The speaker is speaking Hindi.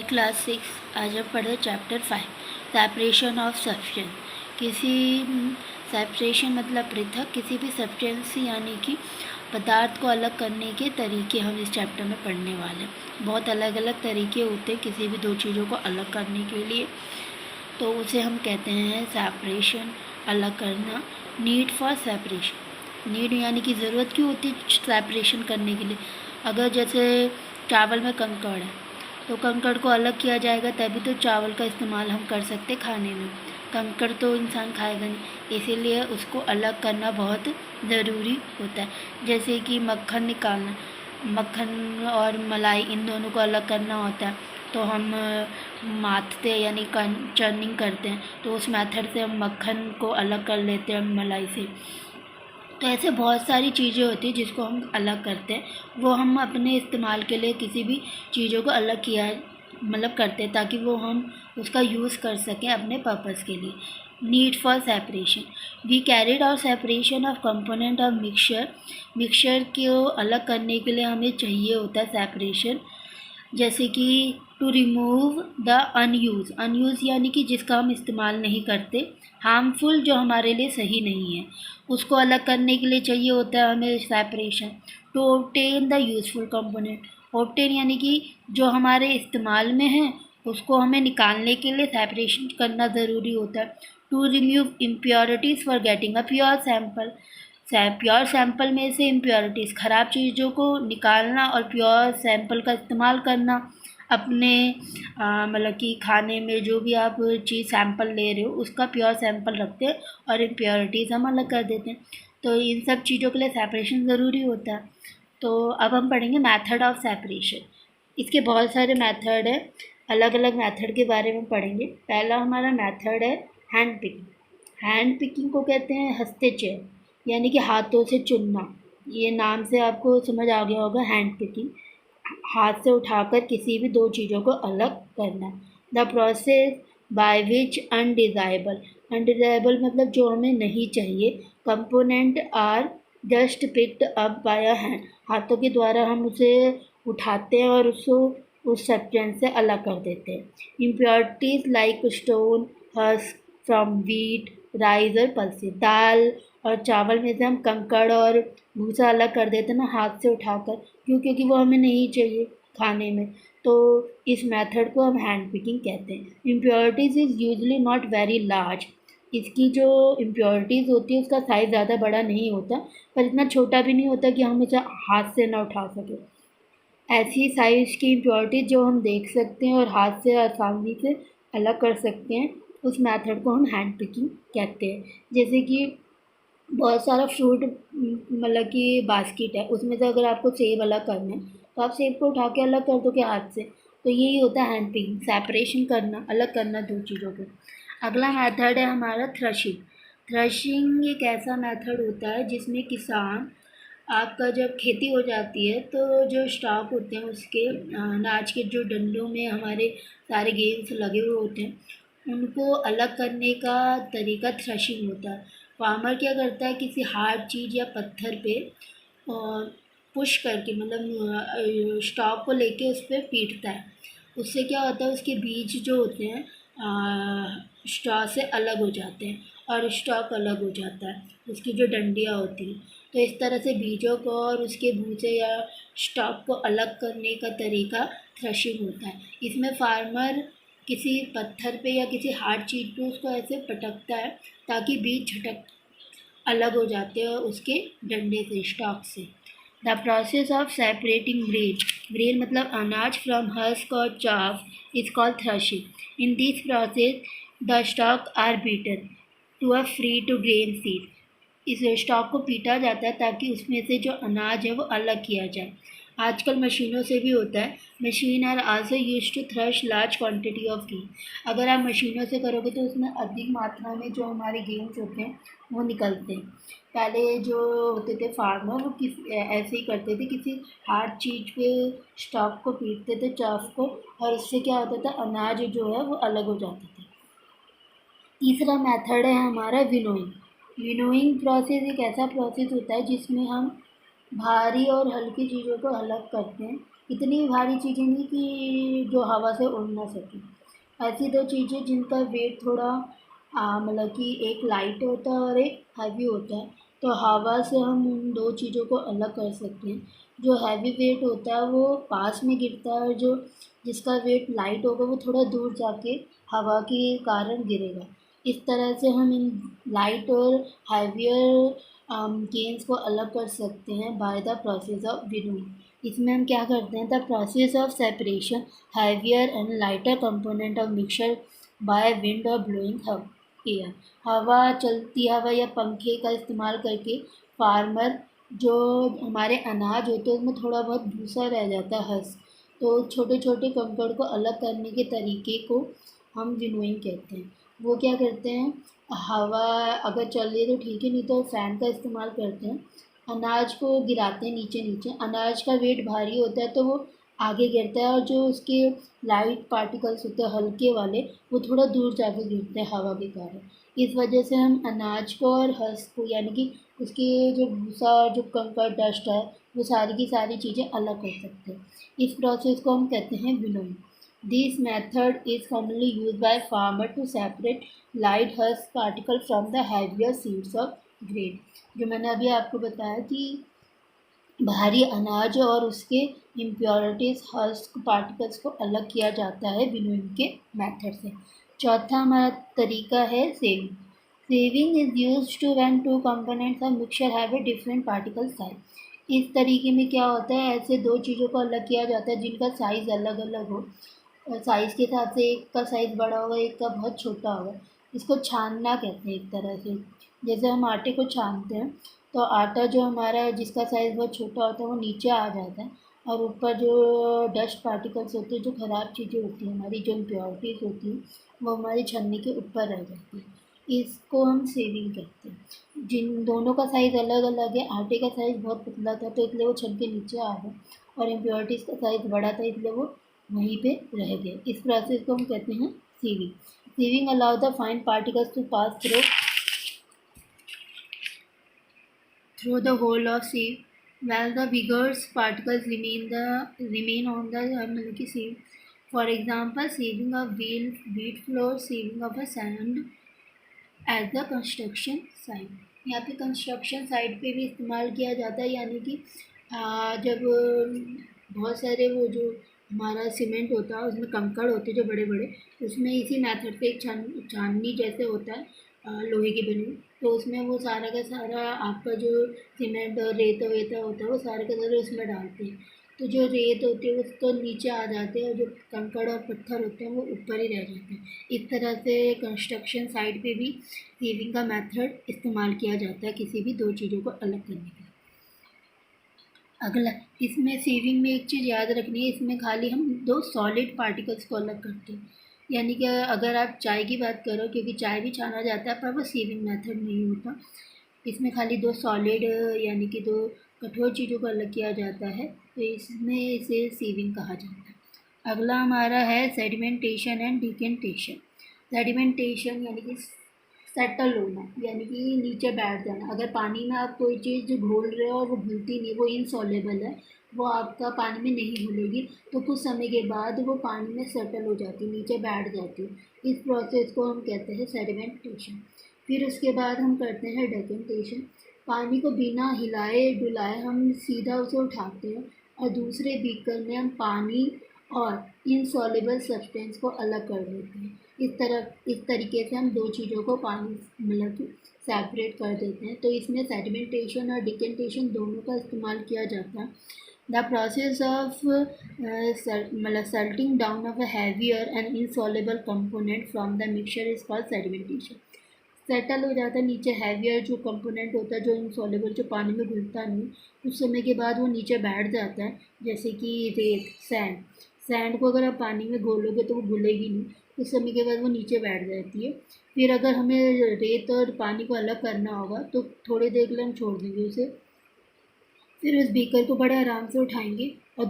हाई क्लास 6 आज हम पढ़े चैप्टर 5 सेपरेशन ऑफ सब्सटेंस। किसी सेपरेशन मतलब पृथक किसी भी सब्सटेंस यानी कि पदार्थ को अलग करने के तरीके हम इस चैप्टर में पढ़ने वाले हैं। बहुत अलग अलग तरीके होते हैं किसी भी दो चीज़ों को अलग करने के लिए, तो उसे हम कहते हैं सेपरेशन, अलग करना। नीड फॉर सेपरेशन, नीड यानी कि ज़रूरत क्यों होती है सेपरेशन करने के लिए। अगर जैसे चावल में कंकड़ है तो कंकड़ को अलग किया जाएगा तभी तो चावल का इस्तेमाल हम कर सकते खाने में। कंकड़ तो इंसान खाएगा नहीं, इसीलिए उसको अलग करना बहुत ज़रूरी होता है। जैसे कि मक्खन निकालना, मक्खन और मलाई इन दोनों को अलग करना होता है तो हम माथते यानी चर्निंग करते हैं, तो उस मेथड से हम मक्खन को अलग कर लेते हैं मलाई से। तो ऐसे बहुत सारी चीज़ें होती हैं जिसको हम अलग करते हैं, वो हम अपने इस्तेमाल के लिए किसी भी चीज़ों को अलग किया मतलब करते हैं ताकि वो हम उसका यूज़ कर सकें अपने पर्पस के लिए। Need for separation, we carried out separation of component of mixture. Mixture को अलग करने के लिए हमें चाहिए होता है सेपरेशन। जैसे कि टू रिमूव द अनयूज़ यानी कि जिसका हम इस्तेमाल नहीं करते, हार्मफुल जो हमारे लिए सही नहीं है, उसको अलग करने के लिए चाहिए होता है हमें separation. To obtain the useful component, obtain यानी कि जो हमारे इस्तेमाल में है उसको हमें निकालने के लिए सेपरेशन करना ज़रूरी होता है। To remove impurities for getting a pure sample, pure sample में से इम्प्योरिटीज़ ख़राब चीज़ों को निकालना और प्योर सैंपल का इस्तेमाल करना अपने मतलब कि खाने में जो भी आप चीज़ सैंपल ले रहे हो उसका प्योर सैंपल रखते हैं और इम्प्योरिटीज़ हम अलग कर देते हैं। तो इन सब चीज़ों के लिए सेपरेशन ज़रूरी होता है। तो अब हम पढ़ेंगे मेथड ऑफ सेपरेशन। इसके बहुत सारे मेथड है, अलग अलग मेथड के बारे में पढ़ेंगे। पहला हमारा मेथड है हैंड पिकिंग। हैंड पिकिंग को कहते हैं हस्ते चेर यानी कि हाथों से चुनना। ये नाम से आपको समझ आ गया होगा हैंड पिकिंग, हाथ से उठाकर किसी भी दो चीज़ों को अलग करना। The process by which undesirable मतलब जो हमें नहीं चाहिए, component are just picked up by a hand, हाथों के द्वारा हम उसे उठाते हैं और उसको उस सब्सटेंस से अलग कर देते हैं। Impurities like stone, husk from wheat, rice और पल्सेस, दाल और चावल में से हम कंकड़ और भूसा अलग कर देते हैं ना हाथ से उठाकर, क्योंकि वो हमें नहीं चाहिए खाने में। तो इस मेथड को हम हैंड पिकिंग कहते हैं। Impurities is usually not very large, इसकी जो इम्प्योरिटीज़ होती है उसका साइज़ ज़्यादा बड़ा नहीं होता, पर इतना छोटा भी नहीं होता कि हम उसे हाथ से ना उठा सकें। ऐसी साइज़ की इम्प्योरिटीज़ जो हम देख सकते हैं और हाथ से आसानी से अलग कर सकते हैं, उस मेथड को हम हैंड पिकिंग कहते हैं। जैसे कि बहुत सारा फ्रूट मतलब कि बास्केट है, उसमें से अगर आपको सेब अलग करना है तो आप सेब को उठा के अलग कर दोगे हाथ से। तो यही होता है हैंड पिकिंग, सेपरेशन करना, अलग करना दो चीज़ों को। अगला मेथड है हमारा थ्रेशिंग। थ्रेशिंग एक ऐसा मेथड होता है जिसमें किसान आपका जब खेती हो जाती है तो जो स्टॉक होते हैं उसके अनाज के जो डंडों में हमारे सारे गेंस लगे हुए होते हैं उनको अलग करने का तरीका थ्रेशिंग होता है। फार्मर क्या करता है, किसी हार्ड चीज़ या पत्थर पे पुश करके मतलब स्टॉक को लेके उस पर पीटता है। उससे क्या होता है, उसके बीज जो होते हैं स्टॉक से अलग हो जाते हैं और स्टॉक अलग हो जाता है, उसकी जो डंडियाँ होती हैं। तो इस तरह से बीजों को और उसके भूसे या स्टॉक को अलग करने का तरीका थ्रेशिंग होता है। इसमें फार्मर किसी पत्थर पे या किसी हार्ड चीज़ पे उसको ऐसे पटकता है ताकि बीज झटक अलग हो जाते हैं उसके डंडे से, स्टॉक से। The process of separating grain मतलब अनाज फ्रॉम हस्क और chaff is called threshing. In this process the stalk are beaten to a free to grain seed. इस स्टॉक को पीटा जाता है ताकि उसमें से जो अनाज है वो अलग किया जाए। आजकल मशीनों से भी होता है। Machine are also use to thresh large quantity of गेहूँ। अगर आप मशीनों से करोगे तो उसमें अधिक मात्रा में जो हमारे गेहूँ होते हैं वो निकलते हैं। पहले जो होते थे फार्मर वो ऐसे ही करते थे, किसी हार्ड चीज़ पे स्टॉक को पीटते थे, चाफ को, और इससे क्या होता था, अनाज जो है वो अलग हो जाता था। तीसरा मेथड है हमारा विनोइंग। विनोइंग प्रोसेस एक ऐसा प्रोसेस होता है जिसमें हम भारी और हल्की चीज़ों को अलग करते हैं। इतनी भारी चीज़ें नहीं कि जो हवा से उड़ ना सके। ऐसी दो चीज़ें जिनका वेट थोड़ा मतलब कि एक लाइट होता है और एक हैवी होता है। तो हवा से हम उन दो चीज़ों को अलग कर सकते हैं। जो हैवी वेट होता है वो पास में गिरता है और जो जिसका वेट लाइट होगा वो थोड़ा दूर जाके हवा के कारण गिरेगा। इस तरह से हम इन लाइट और हैवियर गेन्स को अलग कर सकते हैं by the process of winnowing. इसमें हम क्या करते हैं, the process of separation heavier and lighter component of mixture by wind और ब्लोइंग एयर। हवा, चलती हवा या पंखे का इस्तेमाल करके फार्मर जो हमारे अनाज होते हैं उसमें थोड़ा बहुत भूसा रह जाता है हस, तो छोटे छोटे कंकड़ को अलग करने के तरीके को हम विनोइंग कहते हैं। वो क्या करते हैं, हवा अगर चल रही है तो ठीक है, नहीं तो फ़ैन का इस्तेमाल करते हैं। अनाज को गिराते हैं नीचे नीचे, अनाज का वेट भारी होता है तो वो आगे गिरता है और जो उसके लाइट पार्टिकल्स होते हैं हल्के वाले वो थोड़ा दूर जाके गिरते हैं हवा के कारण। इस वजह से हम अनाज को और हस को यानी कि उसके जो भूसा और जो कंकड़ डस्ट है वो सारी की सारी चीज़ें अलग कर सकते हैं। इस प्रोसेस को हम कहते हैं winnowing. This method is commonly used by farmer to separate light husk particle from the heavier seeds of grain। जो मैंने अभी आपको बताया कि भारी अनाज और उसके इम्प्योरिटीज़ हस्क पार्टिकल्स को अलग किया जाता है विनोइंग के मेथड से। चौथा हमारा तरीका है sieving. Sieving is use to when two components of mixture have a different particle size. इस तरीके में क्या होता है, ऐसे दो चीज़ों को अलग किया जाता है जिनका साइज़ अलग अलग हो। साइज़ के हिसाब से एक का साइज़ बड़ा होगा, एक का बहुत छोटा होगा। इसको छानना कहते हैं एक तरह से। जैसे हम आटे को छानते हैं तो आटा जो हमारा है जिसका साइज़ बहुत छोटा होता है वो नीचे आ जाता है और ऊपर जो डस्ट पार्टिकल्स होते हैं, जो ख़राब चीज़ें होती हैं हमारी, जो इम्प्योरिटीज़ होती हैं वो हमारी छन्नी के ऊपर रह जाती है। इसको हम सेविंग कहते हैं। जिन दोनों का साइज़ अलग अलग है, आटे का साइज़ बहुत पतला था तो इसलिए वो छन के नीचे आ गया और इम्प्योरिटीज़ का साइज़ बड़ा था इसलिए वो वहीं पे रह गए। इस प्रोसेस को हम कहते हैं sieving. Sieving allow the fine particles to pass through the whole of sieve while the vigorous particles remain on the मतलब कि sieve. For example, sieving of wheat flour, sieving of a sand at the construction site. यहाँ पे कंस्ट्रक्शन साइट पे भी इस्तेमाल किया जाता है, यानी कि जब बहुत सारे वो जो हमारा सीमेंट होता है उसमें कंकड़ होते हैं जो बड़े बड़े, उसमें इसी मेथड से एक छाननी जैसे होता है लोहे की बनी, तो उसमें वो सारा का सारा आपका जो सीमेंट और रेता वेता होता है वो सारे का सारे उसमें डालते हैं। तो जो रेत होती है वो तो नीचे आ जाते हैं और जो कंकड़ और पत्थर होते हैं वो ऊपर ही रह जाते हैं। इस तरह से कंस्ट्रक्शन साइट पे भी सीविंग का मेथड इस्तेमाल किया जाता है किसी भी दो चीज़ों को अलग करने के लिए। अगला, इसमें सीविंग में एक चीज़ याद रखनी है, इसमें खाली हम दो सॉलिड पार्टिकल्स को अलग करते हैं। यानी कि अगर आप चाय की बात करो, क्योंकि चाय भी छाना जाता है पर वो सीविंग मेथड नहीं होता, इसमें खाली दो सॉलिड यानी कि दो कठोर चीज़ों को अलग किया जाता है, तो इसमें इसे सीविंग कहा जाता है। अगला हमारा है सेडिमेंटेशन एंड डिकेंटेशन। सेडिमेंटेशन यानी कि सेटल होना, यानी कि नीचे बैठ जाना। अगर पानी में आप कोई चीज़ घोल रहे हो और वो घुलती नहीं, वो इनसॉल्युबल है, वो आपका पानी में नहीं घुलेगी, तो कुछ समय के बाद वो पानी में सेटल हो जाती है, नीचे बैठ जाती है। इस प्रोसेस को हम कहते हैं सेडिमेंटेशन। फिर उसके बाद हम करते हैं डेकेंटेशन। पानी को बिना हिलाए डुलाए हम सीधा उसे उठाते हैं और दूसरे बीकर में हम पानी और इनसॉल्युबल सब्सटेंस को अलग कर देते हैं। इस तरीके से हम दो चीज़ों को पानी मतलब कि सेपरेट कर देते हैं। तो इसमें सेडिमेंटेशन और डिकेंटेशन दोनों का इस्तेमाल किया जाता है। द प्रोसेस ऑफ मतलब silting down of a heavier and insoluble component from the mixture is called sedimentation. Settle हो जाता है नीचे हैवियर जो कंपोनेंट होता है, जो इनसॉल्युबल, जो पानी में घुलता नहीं, कुछ समय के बाद वो नीचे बैठ जाता है, जैसे कि रेत, सैंड। सैंड को अगर आप पानी में घोलोगे तो वो घुलेगी नहीं, कुछ समय के बाद वो नीचे बैठ जाती है। फिर अगर हमें रेत और पानी को अलग करना होगा तो थोड़ी देर के लिए हम छोड़ देंगे उसे, फिर उस बीकर को बड़े आराम से उठाएंगे और